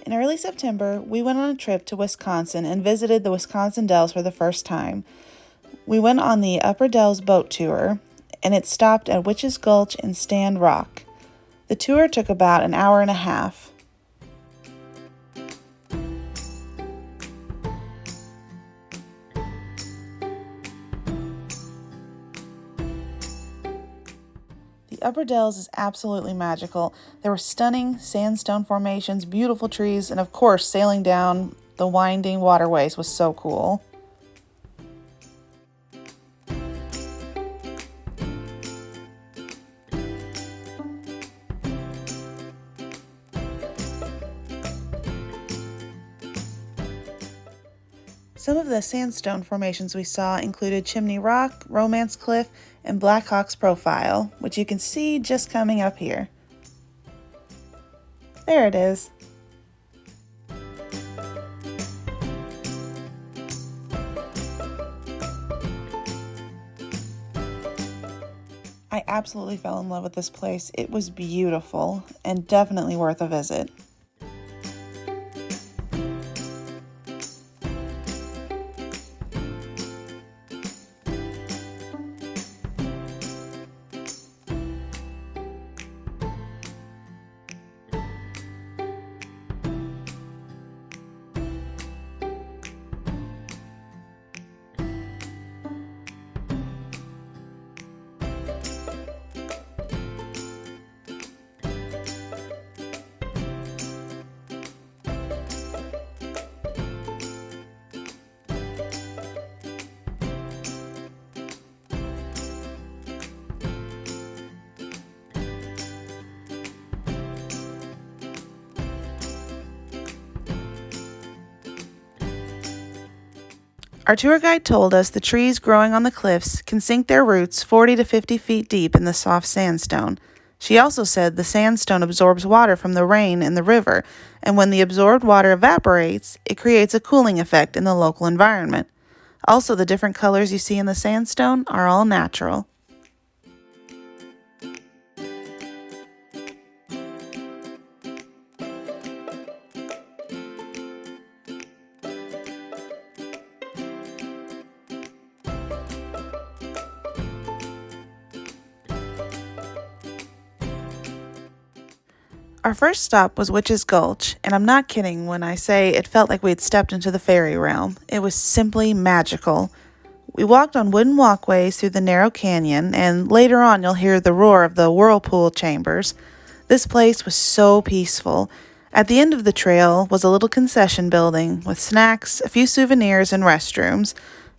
In early September, we went on a trip to Wisconsin and visited the Wisconsin Dells for the first time. We went on the Upper Dells boat tour, and it stopped at Witch's Gulch and Stand Rock. The tour took about an hour and a half. The Upper Dells is absolutely magical. There were stunning sandstone formations, beautiful trees, and of course, sailing down the winding waterways was so cool. Some of the sandstone formations we saw included Chimney Rock, Romance Cliff, and Black Hawk's Profile, which you can see just coming up here. There it is. I absolutely fell in love with this place. It was beautiful and definitely worth a visit. Our tour guide told us the trees growing on the cliffs can sink their roots 40 to 50 feet deep in the soft sandstone. She also said the sandstone absorbs water from the rain and the river, and when the absorbed water evaporates, it creates a cooling effect in the local environment. Also, the different colors you see in the sandstone are all natural. Our first stop was Witch's Gulch, and I'm not kidding when I say it felt like we had stepped into the fairy realm. It was simply magical. We walked on wooden walkways through the narrow canyon, and later on you'll hear the roar of the whirlpool chambers. This place was so peaceful. At the end of the trail was a little concession building with snacks, a few souvenirs, and restrooms.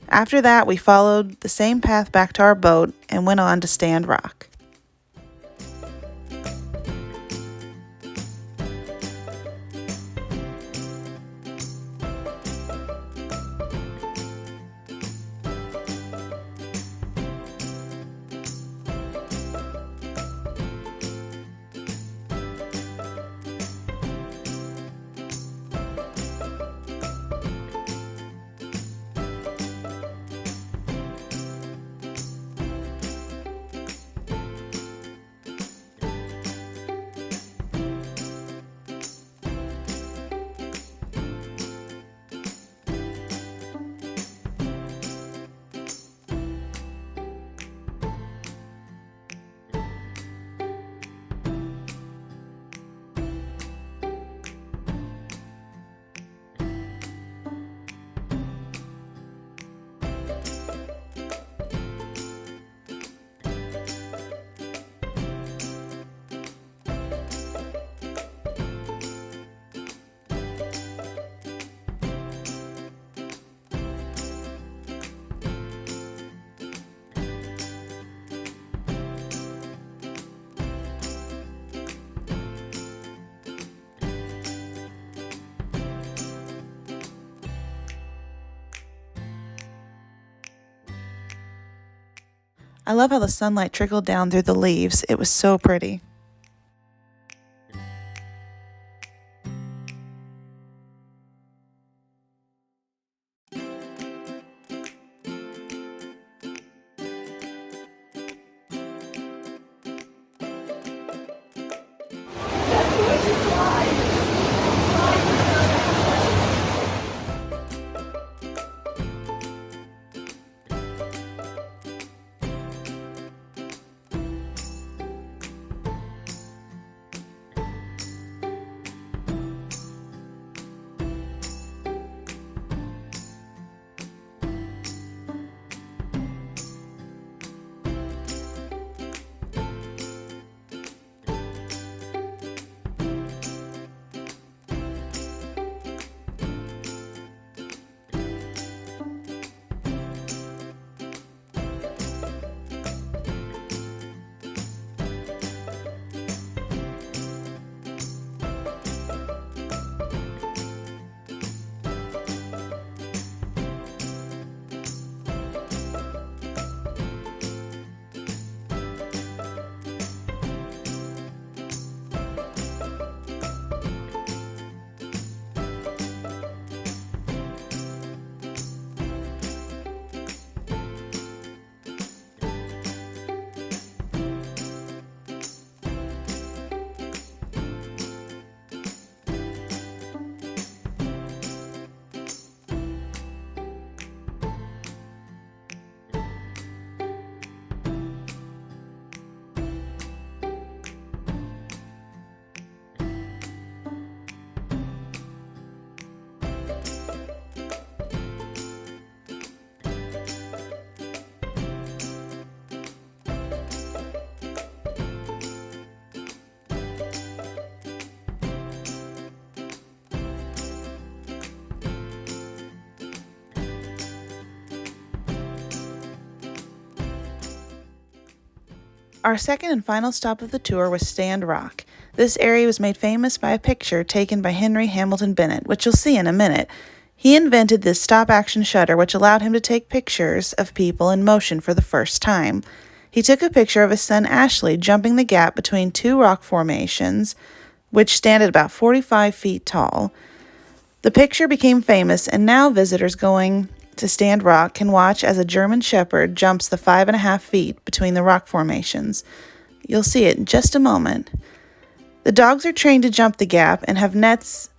After that, we followed the same path back to our boat and went on to Stand Rock. I love how the sunlight trickled down through the leaves. It was so pretty. Our second and final stop of the tour was Stand Rock. This area was made famous by a picture taken by Henry Hamilton Bennett, which you'll see in a minute. He invented this stop-action shutter, which allowed him to take pictures of people in motion for the first time. He took a picture of his son Ashley jumping the gap between two rock formations, which stand at about 45 feet tall. The picture became famous, and now visitors going to Stand Rock can watch as a German Shepherd jumps the 5.5 feet between the rock formations. You'll see it in just a moment. The dogs are trained to jump the gap and have nets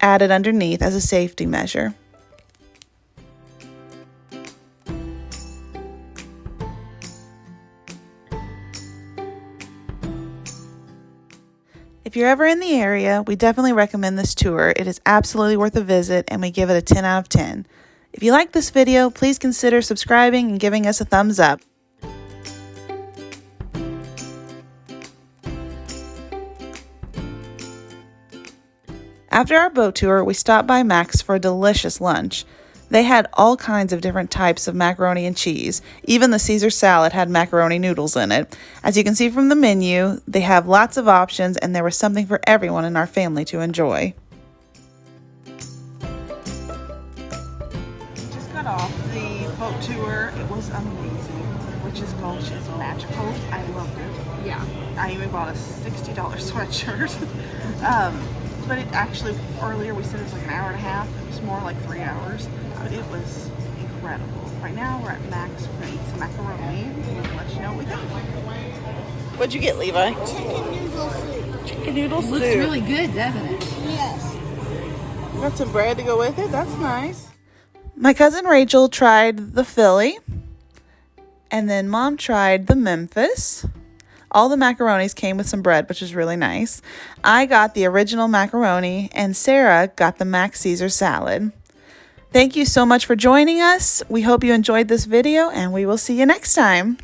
added underneath as a safety measure. If you're ever in the area, we definitely recommend this tour. It is absolutely worth a visit, and we give it a 10 out of 10. If you like this video, please consider subscribing and giving us a thumbs up. After our boat tour, we stopped by Mac's for a delicious lunch. They had all kinds of different types of macaroni and cheese. Even the Caesar salad had macaroni noodles in it. As you can see from the menu, they have lots of options, and there was something for everyone in our family to enjoy. We just got off the boat tour. It was amazing. Witch's Gulch is magical. I loved it. Yeah. I even bought a $60 sweatshirt. But it actually, earlier we said it was like an hour and a half. It was more like 3 hours. But it was incredible. Right now we're at Mac's. We're going to eat some macaroni. We'll let you know what we got. What'd you get, Levi? Chicken noodle soup. Chicken noodle soup. Looks really good, doesn't it? Yes. Got some bread to go with it. That's nice. My cousin Rachel tried the Philly. And then Mom tried the Memphis. All the macaronis came with some bread, which was really nice. I got the original macaroni, and Sarah got the Mac Caesar salad. Thank you so much for joining us. We hope you enjoyed this video, and we will see you next time.